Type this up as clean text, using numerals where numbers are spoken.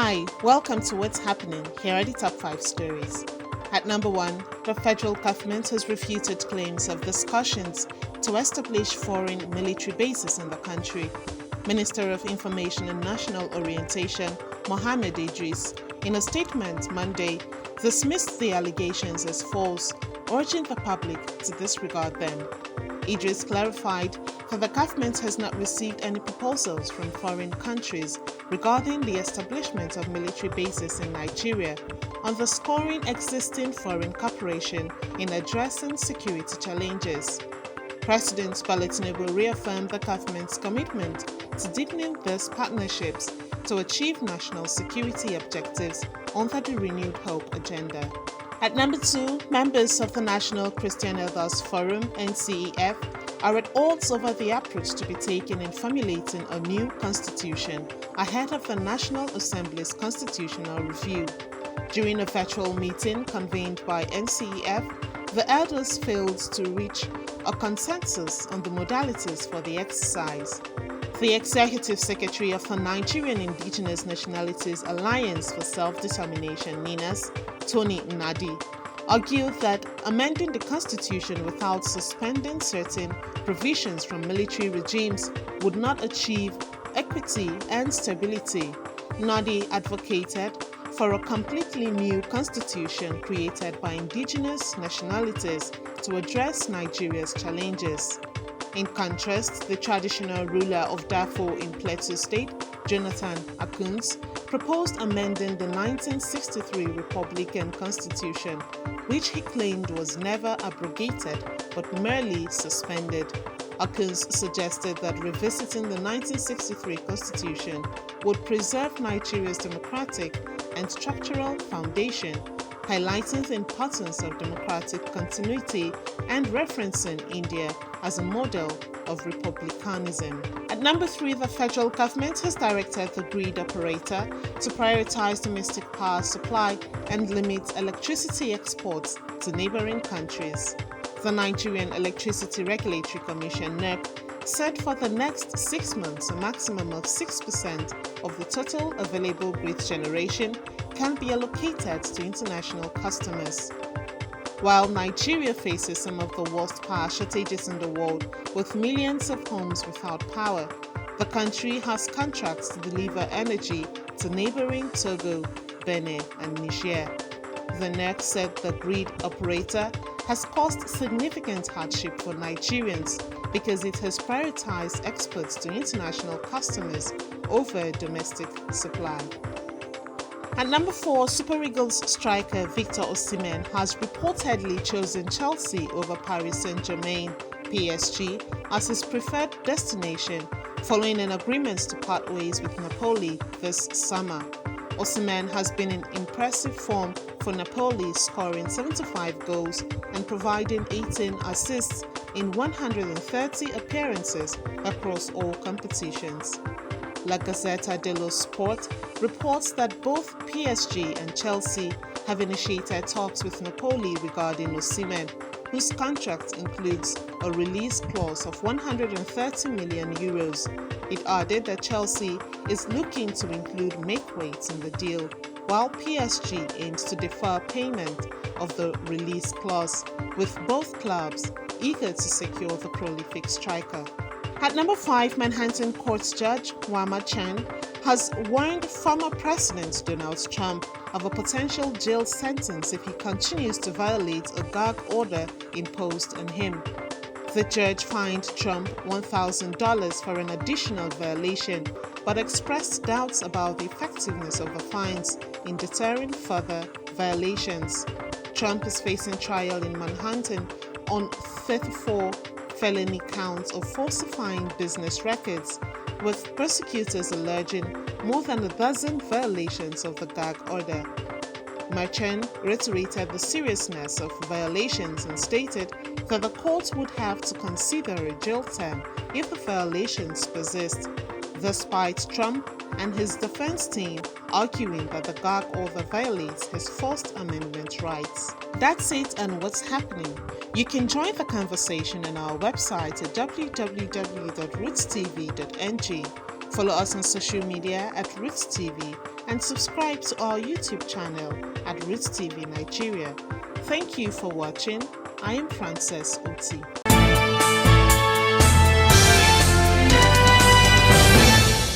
Hi, welcome to What's Happening. Here are the top 5 stories. At number 1, the federal government has refuted claims of discussions to establish foreign military bases in the country. Minister of Information and National Orientation, Mohammed Idris, in a statement Monday, dismissed the allegations as false, urging the public to disregard them. Idris clarified that the government has not received any proposals from foreign countries regarding the establishment of military bases in Nigeria, underscoring existing foreign cooperation in addressing security challenges. President Bola Tinubu reaffirmed the government's commitment to deepening these partnerships to achieve national security objectives under the Renewed Hope agenda. At number 2, members of the National Christian Elders Forum (NCEF) are at odds over the approach to be taken in formulating a new constitution ahead of the National Assembly's constitutional review. During a virtual meeting convened by NCEF, the elders failed to reach a consensus on the modalities for the exercise. The Executive Secretary of the Nigerian Indigenous Nationalities Alliance for Self-Determination, NINAS, Tony Nnadi, argued that amending the constitution without suspending certain provisions from military regimes would not achieve equity and stability. Nnadi advocated for a completely new constitution created by indigenous nationalities to address Nigeria's challenges. In contrast, the traditional ruler of Darfur in Plateau State, Jonathan Akuns, proposed amending the 1963 Republican Constitution, which he claimed was never abrogated but merely suspended. Akuns suggested that revisiting the 1963 Constitution would preserve Nigeria's democratic and structural foundation, highlighting the importance of democratic continuity and referencing India as a model of republicanism. At number 3, the federal government has directed the grid operator to prioritize domestic power supply and limit electricity exports to neighboring countries. The Nigerian Electricity Regulatory Commission (NERC) said for the next 6 months a maximum of 6% of the total available grid generation can be allocated to international customers. While Nigeria faces some of the worst power shortages in the world, with millions of homes without power, the country has contracts to deliver energy to neighboring Togo, Benin, and Niger. The NERC said the grid operator has caused significant hardship for Nigerians because it has prioritized exports to international customers over domestic supply. At number 4, Super Eagles striker Victor Osimhen has reportedly chosen Chelsea over Paris Saint-Germain (PSG) as his preferred destination following an agreement to part ways with Napoli this summer. Osimhen has been in impressive form for Napoli, scoring 75 goals and providing 18 assists in 130 appearances across all competitions. La Gazzetta dello Sport reports that both PSG and Chelsea have initiated talks with Napoli regarding Osimhen, whose contract includes a release clause of 130 million euros. It added that Chelsea is looking to include make-weights in the deal, while PSG aims to defer payment of the release clause, with both clubs eager to secure the prolific striker. At number 5, Manhattan Court Judge Wama Chen has warned former President Donald Trump of a potential jail sentence if he continues to violate a gag order imposed on him. The judge fined Trump $1,000 for an additional violation, but expressed doubts about the effectiveness of the fines in deterring further violations. Trump is facing trial in Manhattan on 34 felony counts of falsifying business records, with prosecutors alleging more than a dozen violations of the gag order. Merchant reiterated the seriousness of violations and stated that the court would have to consider a jail term if the violations persist, despite Trump and his defense team arguing that the gag order violates his First Amendment rights. That's it on What's Happening. You can join the conversation on our website at www.rootstv.ng. Follow us on social media at Rootstv and subscribe to our YouTube channel at Rootstv Nigeria. Thank you for watching. I am Frances Oti.